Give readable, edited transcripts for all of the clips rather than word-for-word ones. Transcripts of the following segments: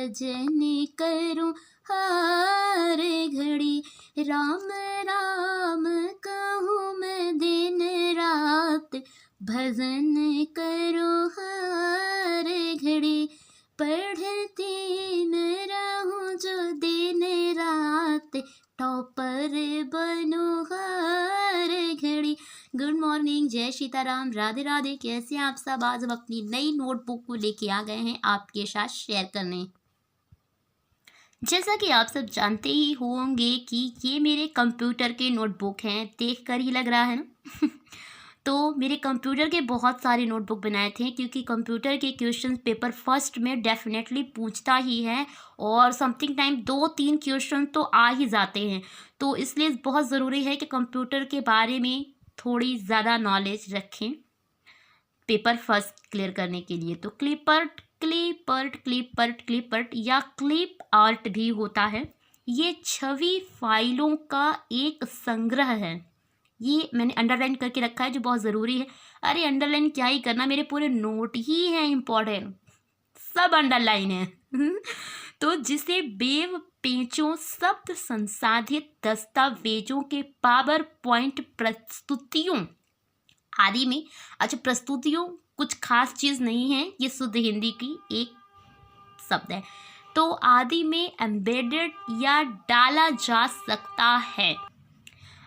भजन करूं हर घड़ी, राम राम कहूँ मैं दिन रात, भजन करूं हर घड़ी, पढ़ती मैं रहूं जो दिन रात, टॉपर बनूं हर घड़ी। गुड मॉर्निंग, जय सीताराम, राधे राधे। कैसे हैं आप सब? आज हम अपनी नई नोटबुक को लेके आ गए हैं आपके साथ शेयर करने। जैसा कि आप सब जानते ही होंगे कि ये मेरे कंप्यूटर के नोटबुक हैं, देखकर ही लग रहा है ना। तो मेरे कंप्यूटर के बहुत सारे नोटबुक बनाए थे, क्योंकि कंप्यूटर के क्वेश्चन पेपर फर्स्ट में डेफिनेटली पूछता ही है और समथिंग टाइम 2-3 क्वेश्चन तो आ ही जाते हैं। तो इसलिए बहुत ज़रूरी है कि कंप्यूटर के बारे में थोड़ी ज़्यादा नॉलेज रखें पेपर फर्स्ट क्लियर करने के लिए। तो क्लिपर्ट या क्लिप आर्ट भी होता है। ये छवि फाइलों का एक संग्रह है। ये मैंने अंडरलाइन करके रखा है, जो बहुत ज़रूरी है। अरे अंडरलाइन क्या ही करना, मेरे पूरे नोट ही हैं इम्पोर्टेंट, सब अंडरलाइन है। तो जिसे वेब पेजों, शब्द संसाधित दस्तावेजों के पावर पॉइंट प्रस्तुतियों आदि में, अच्छा प्रस्तुतियों कुछ खास चीज़ नहीं है, ये शुद्ध हिंदी की एक शब्द है, तो आदि में एम्बेडेड या डाला जा सकता है।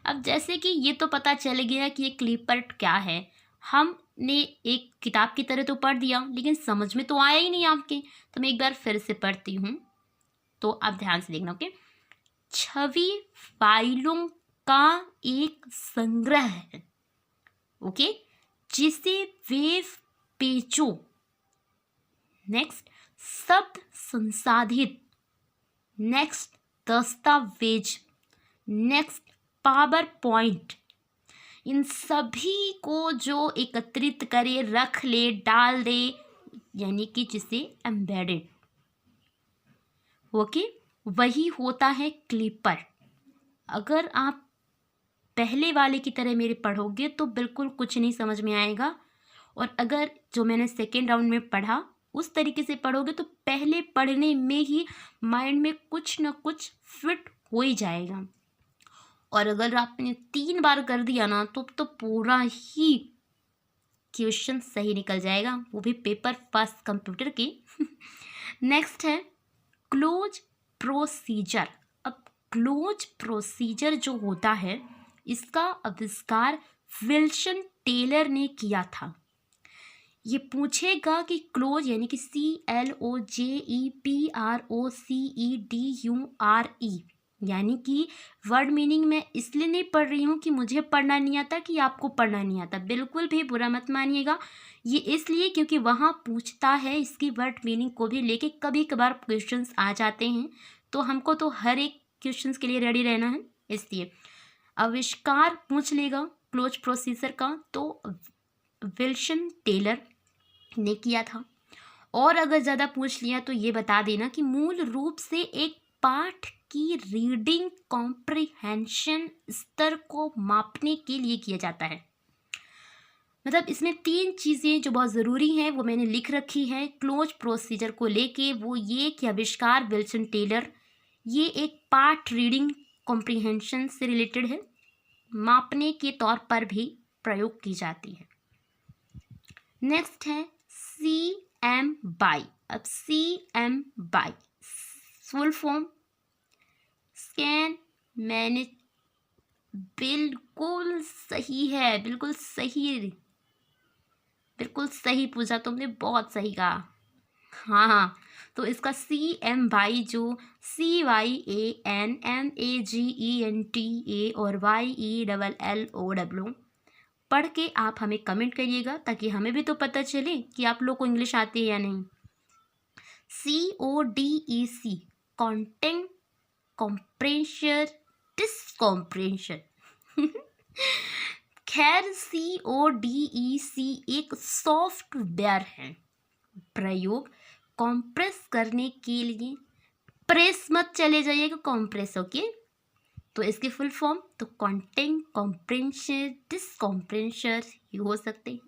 अब जैसे कि ये तो पता चल गया कि ये क्लिपर्ट क्या है, हमने एक किताब की तरह तो पढ़ दिया, लेकिन समझ में तो आया ही नहीं आपके। तो मैं एक बार फिर से पढ़ती हूँ, तो आप ध्यान से देखना। ओके, छवि फाइलों का एक संग्रह है, ओके, जिसे वेब पेजों, नेक्स्ट शब्द संसाधित, नेक्स्ट दस्तावेज, नेक्स्ट पावर पॉइंट, इन सभी को जो एकत्रित करे, रख ले, डाल दे, यानी कि जिसे एम्बेडेड, ओके, वही होता है क्लिपर। अगर आप पहले वाले की तरह मेरे पढ़ोगे तो बिल्कुल कुछ नहीं समझ में आएगा, और अगर जो मैंने सेकेंड राउंड में पढ़ा उस तरीके से पढ़ोगे तो पहले पढ़ने में ही माइंड में कुछ ना कुछ फिट हो ही जाएगा। और अगर आपने 3 बार कर दिया ना तो पूरा ही क्वेश्चन सही निकल जाएगा, वो भी पेपर फर्स्ट कंप्यूटर के। नेक्स्ट है क्लोज प्रोसीजर। अब क्लोज प्रोसीजर जो होता है, इसका आविष्कार विल्सन टेलर ने किया था। ये पूछेगा कि क्लोज यानी कि CLOJEPROCEDURE, यानी कि वर्ड मीनिंग मैं इसलिए नहीं पढ़ रही हूँ कि मुझे पढ़ना नहीं आता कि आपको पढ़ना नहीं आता, बिल्कुल भी बुरा मत मानिएगा। ये इसलिए क्योंकि वहाँ पूछता है इसकी वर्ड मीनिंग को भी लेके, कभी कभार क्वेश्चंस आ जाते हैं, तो हमको तो हर एक क्वेश्चंस के लिए रेडी रहना है। इसलिए आविष्कार पूछ लेगा क्लोज प्रोसीजर का, तो विल्सन टेलर ने किया था। और अगर ज़्यादा पूछ लिया तो ये बता देना कि मूल रूप से एक पाठ की रीडिंग कॉम्प्रिहेंशन स्तर को मापने के लिए किया जाता है। मतलब इसमें 3 चीज़ें जो बहुत ज़रूरी हैं वो मैंने लिख रखी है क्लोज प्रोसीजर को लेके। वो ये कि आविष्कार विल्सन टेलर, ये एक पाठ रीडिंग कॉम्प्रिहेंशन से रिलेटेड है, मापने के तौर पर भी प्रयोग की जाती है। नेक्स्ट है CM BY। अब CM BY full form scan manage, बिल्कुल सही है, बिल्कुल सही पूछा तुमने, बहुत सही कहा। हाँ, तो इसका CM BY जो CYANMAGENTA और YELLOW पढ़ के आप हमें कमेंट करिएगा, ताकि हमें भी तो पता चले कि आप लोग को इंग्लिश आती है या नहीं। CODEC content compression decompression. खैर CODEC एक सॉफ्टवेयर है, प्रयोग कॉम्प्रेस करने के लिए, प्रेस मत चले जाइएगा, कॉम्प्रेस, ओके। तो इसकी फुल फॉर्म तो कंटेंट कॉम्प्रेंशन डिस्कॉम्प्रेंशन ही हो सकते हैं,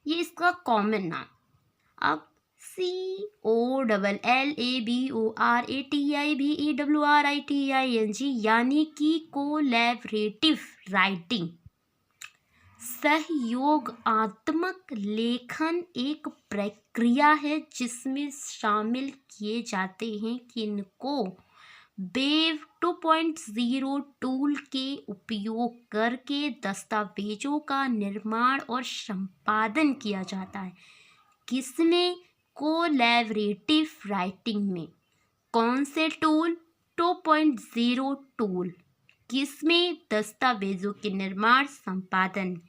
ये इसका कॉमन नाम। अब COLLABORATIVERITING यानी कि कोलैबोरेटिव राइटिंग। सहयोगात्मक लेखन एक प्रक्रिया है जिसमें शामिल किए जाते हैं किनको वेब 2.0 टूल के उपयोग करके दस्तावेजों का निर्माण और संपादन किया जाता है। किसमें? कोलैबोरेटिव राइटिंग में। कौन से टूल? 2.0 टूल। किसमें? दस्तावेजों के निर्माण संपादन।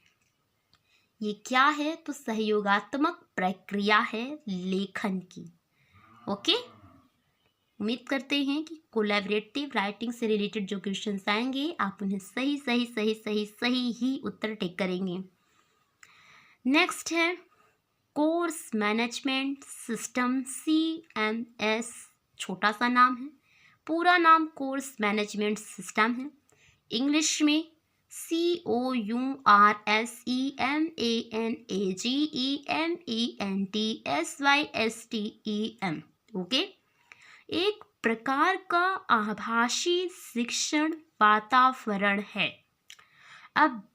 ये क्या है? तो सहयोगात्मक प्रक्रिया है लेखन की। ओके, उम्मीद करते हैं कि कोलैबोरेटिव राइटिंग से रिलेटेड जो क्वेश्चंस आएंगे आप उन्हें सही सही सही सही सही ही उत्तर टिक करेंगे। नेक्स्ट है कोर्स मैनेजमेंट सिस्टम, CMS छोटा सा नाम है, पूरा नाम कोर्स मैनेजमेंट सिस्टम है। इंग्लिश में COURSEMANAGEMENTSYSTEM। ओके, एक प्रकार का आभासी शिक्षण वातावरण है। अब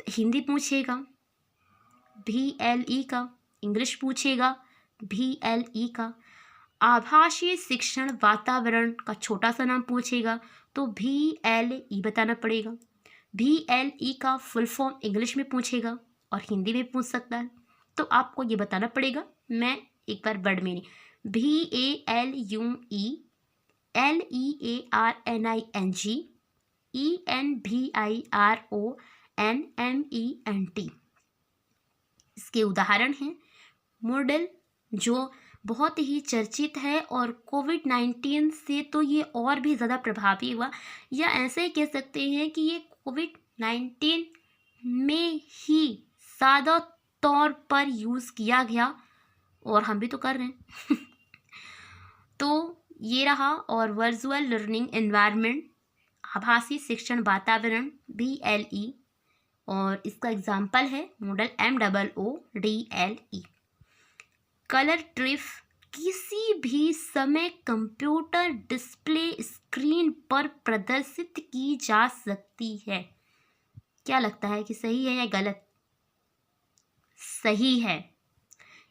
हिंदी पूछेगा VLE का, इंग्लिश पूछेगा VLE का, आभासी शिक्षण वातावरण का छोटा सा नाम पूछेगा तो VLE बताना पड़ेगा। VLE का फुल फॉर्म इंग्लिश में पूछेगा और हिंदी में पूछ सकता है, तो आपको ये बताना पड़ेगा। मैं एक बार वर्ड में VALUE LEARNING ENVIRONMENT। इसके उदाहरण हैं मॉडल, जो बहुत ही चर्चित है और कोविड-19 से तो ये और भी ज़्यादा प्रभावी हुआ, या ऐसे ही कह सकते हैं कि ये कोविड-19 में ही ज़्यादा तौर पर यूज़ किया गया और हम भी तो कर रहे हैं। तो ये रहा। और वर्चुअल लर्निंग एनवायरनमेंट, आभासी शिक्षण वातावरण VLE, और इसका एग्जाम्पल है मॉडल MOODLE। कलर ट्रिफ किसी भी समय कंप्यूटर डिस्प्ले स्क्रीन पर प्रदर्शित की जा सकती है। क्या लगता है कि सही है या गलत? सही है।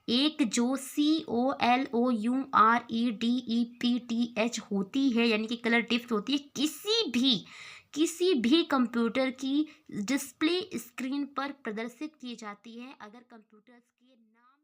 एक जो COLOUREDEPTH होती है यानी कि कलर टिप्स होती है, किसी भी कंप्यूटर की डिस्प्ले स्क्रीन पर प्रदर्शित की जाती है अगर कंप्यूटर के नाम